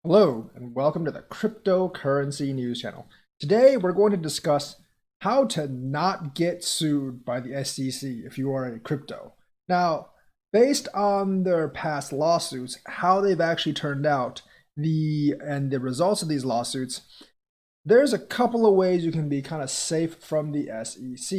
Hello, and welcome to the Cryptocurrency News Channel. Today, we're going to discuss how to not get sued by the SEC if you are a crypto. Now, based on their past lawsuits, how they've actually turned out, the results of these lawsuits, there's a couple of ways you can be kind of safe from the SEC.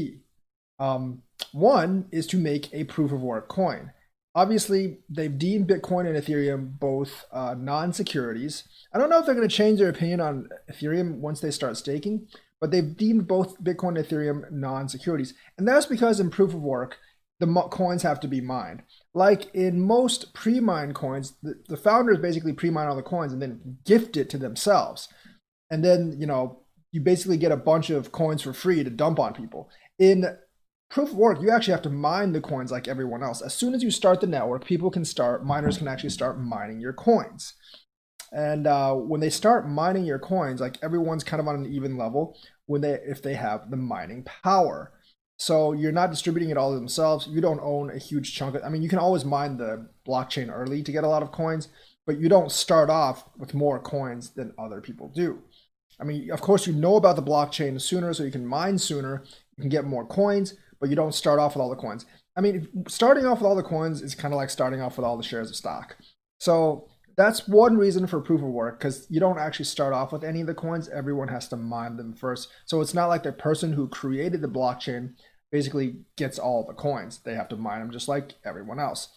One is to make a proof of work coin. Obviously, they've deemed Bitcoin and Ethereum both non-securities. I don't know if they're going to change their opinion on Ethereum once they start staking, but they've deemed both Bitcoin and Ethereum non-securities. And that's because in proof of work, the coins have to be mined. Like in most pre-mined coins, the founders basically pre-mine all the coins and then gift it to themselves. And then, you basically get a bunch of coins for free to dump on people. In proof of work, you actually have to mine the coins like everyone else. As soon as you start the network, miners can actually start mining your coins. And when they start mining your coins, like everyone's kind of on an even level if they have the mining power. So you're not distributing it all to themselves. You don't own a huge chunk of, I mean, you can always mine the blockchain early to get a lot of coins, but you don't start off with more coins than other people do. I mean, of course, you know about the blockchain sooner, so you can mine sooner, you can get more coins, but you don't start off with all the coins. I mean, starting off with all the coins is kind of like starting off with all the shares of stock. So that's one reason for proof of work, because you don't actually start off with any of the coins. Everyone has to mine them first. So it's not like the person who created the blockchain basically gets all the coins. They have to mine them just like everyone else.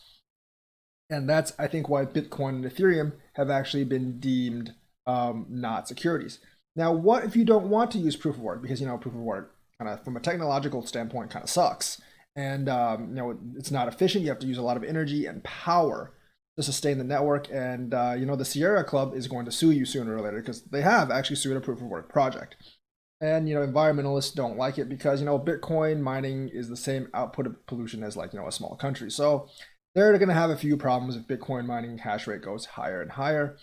And that's, I think, why Bitcoin and Ethereum have actually been deemed not securities. Now, what if you don't want to use proof of work? Because, proof of work kind of from a technological standpoint kind of sucks. And, it's not efficient. You have to use a lot of energy and power to sustain the network. And, the Sierra Club is going to sue you sooner or later because they have actually sued a proof of work project. And, environmentalists don't like it because, Bitcoin mining is the same output of pollution as like, a small country. So they're going to have a few problems if Bitcoin mining hash rate goes higher and higher.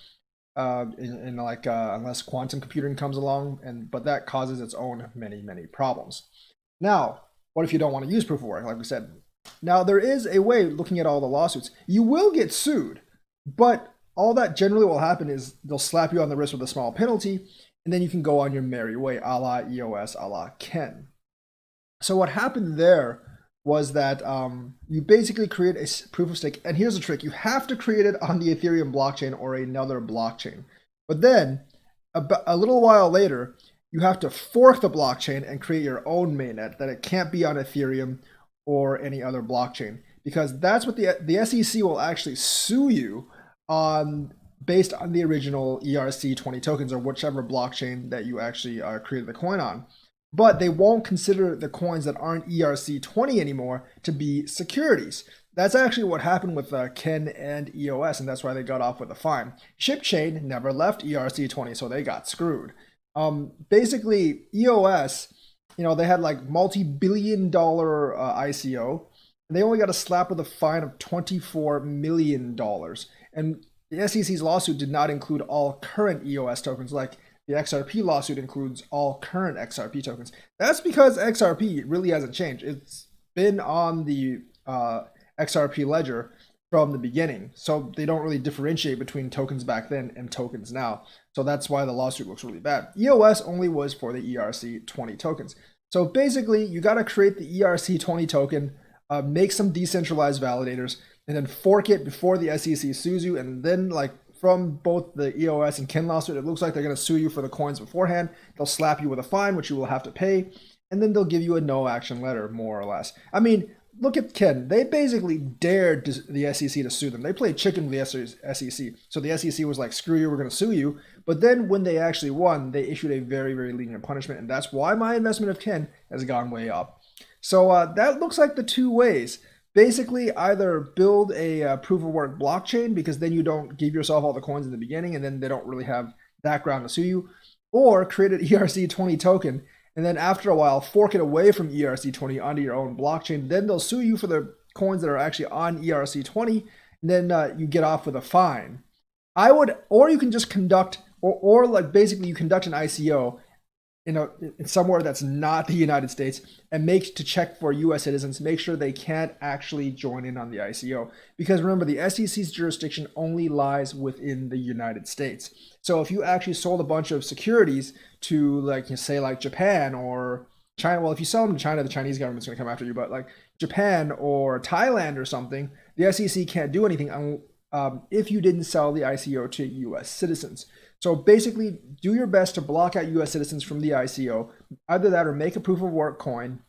Unless quantum computing comes along, but that causes its own many problems. Now, what if you don't want to use proof of work? Like we said, now there is a way. Looking at all the lawsuits, you will get sued, but all that generally will happen is they'll slap you on the wrist with a small penalty, and then you can go on your merry way, a la EOS, a la Ken. So what happened there was that you basically create a proof of stake. And here's the trick. You have to create it on the Ethereum blockchain or another blockchain. But then a little while later, you have to fork the blockchain and create your own mainnet that it can't be on Ethereum or any other blockchain. Because that's what the SEC will actually sue you on based on the original ERC20 tokens or whichever blockchain that you actually created the coin on. But they won't consider the coins that aren't ERC20 anymore to be securities. That's actually what happened with Ken and EOS, and that's why they got off with a fine. ShipChain never left ERC20, so they got screwed. Basically, EOS, they had like multi-billion-dollar ICO, and they only got a slap with a fine of $24 million. And the SEC's lawsuit did not include all current EOS tokens like the XRP lawsuit includes all current XRP tokens. That's because XRP really hasn't changed. It's been on the XRP ledger from the beginning. So they don't really differentiate between tokens back then and tokens now. So that's why the lawsuit looks really bad. EOS only was for the ERC20 tokens. So basically, you got to create the ERC20 token, make some decentralized validators, and then fork it before the SEC sues you, and then from both the EOS and Ken lawsuit, it looks like they're going to sue you for the coins beforehand. They'll slap you with a fine, which you will have to pay, and then they'll give you a no action letter, more or less. I mean, look at Ken. They basically dared the SEC to sue them. They played chicken with the SEC. So the SEC was like, screw you, we're going to sue you. But then when they actually won, they issued a very lenient punishment, and that's why my investment of Ken has gone way up. So that looks like the two ways. Basically, either build a proof of work blockchain, because then you don't give yourself all the coins in the beginning and then they don't really have that ground to sue you, or create an ERC20 token and then after a while fork it away from ERC20 onto your own blockchain. Then they'll sue you for the coins that are actually on ERC20, and then you get off with a fine. Or you can just conduct, or like basically you conduct an ICO in somewhere that's not the United States, and make to check for U.S. citizens, make sure they can't actually join in on the ICO. Because remember, the SEC's jurisdiction only lies within the United States. So if you actually sold a bunch of securities to, like, say like Japan or China, well, if you sell them to China, the Chinese government's going to come after you. But like Japan or Thailand or something, the SEC can't do anything if you didn't sell the ICO to U.S. citizens. So basically, do your best to block out U.S. citizens from the ICO. Either that or make a proof of work coin,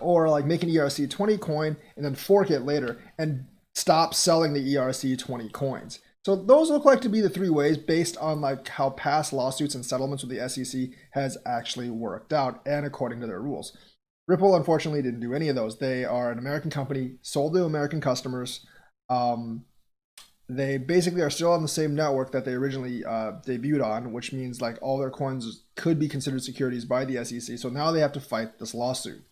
or like make an ERC20 coin and then fork it later and stop selling the ERC20 coins. So those look like to be the three ways based on like how past lawsuits and settlements with the SEC has actually worked out and according to their rules. Ripple unfortunately didn't do any of those. They are an American company, sold to American customers. They basically are still on the same network that they originally debuted on, which means like all their coins could be considered securities by the SEC. So now they have to fight this lawsuit.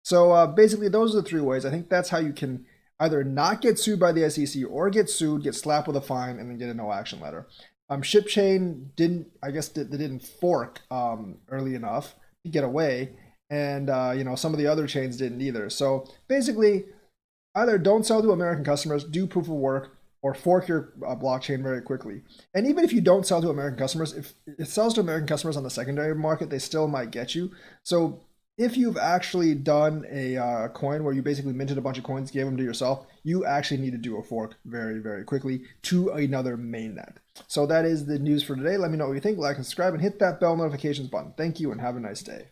So basically, those are the three ways. I think that's how you can either not get sued by the SEC or get sued, get slapped with a fine, and then get a no action letter. ShipChain didn't, I guess they didn't fork early enough to get away, and some of the other chains didn't either. So basically, either don't sell to American customers, do proof of work, or fork your blockchain very quickly. And even if you don't sell to American customers, if it sells to American customers on the secondary market, they still might get you. So if you've actually done a coin where you basically minted a bunch of coins, gave them to yourself, you actually need to do a fork very, very quickly to another mainnet. So that is the news for today. Let me know what you think, like and subscribe, and hit that bell notifications button. Thank you and have a nice day.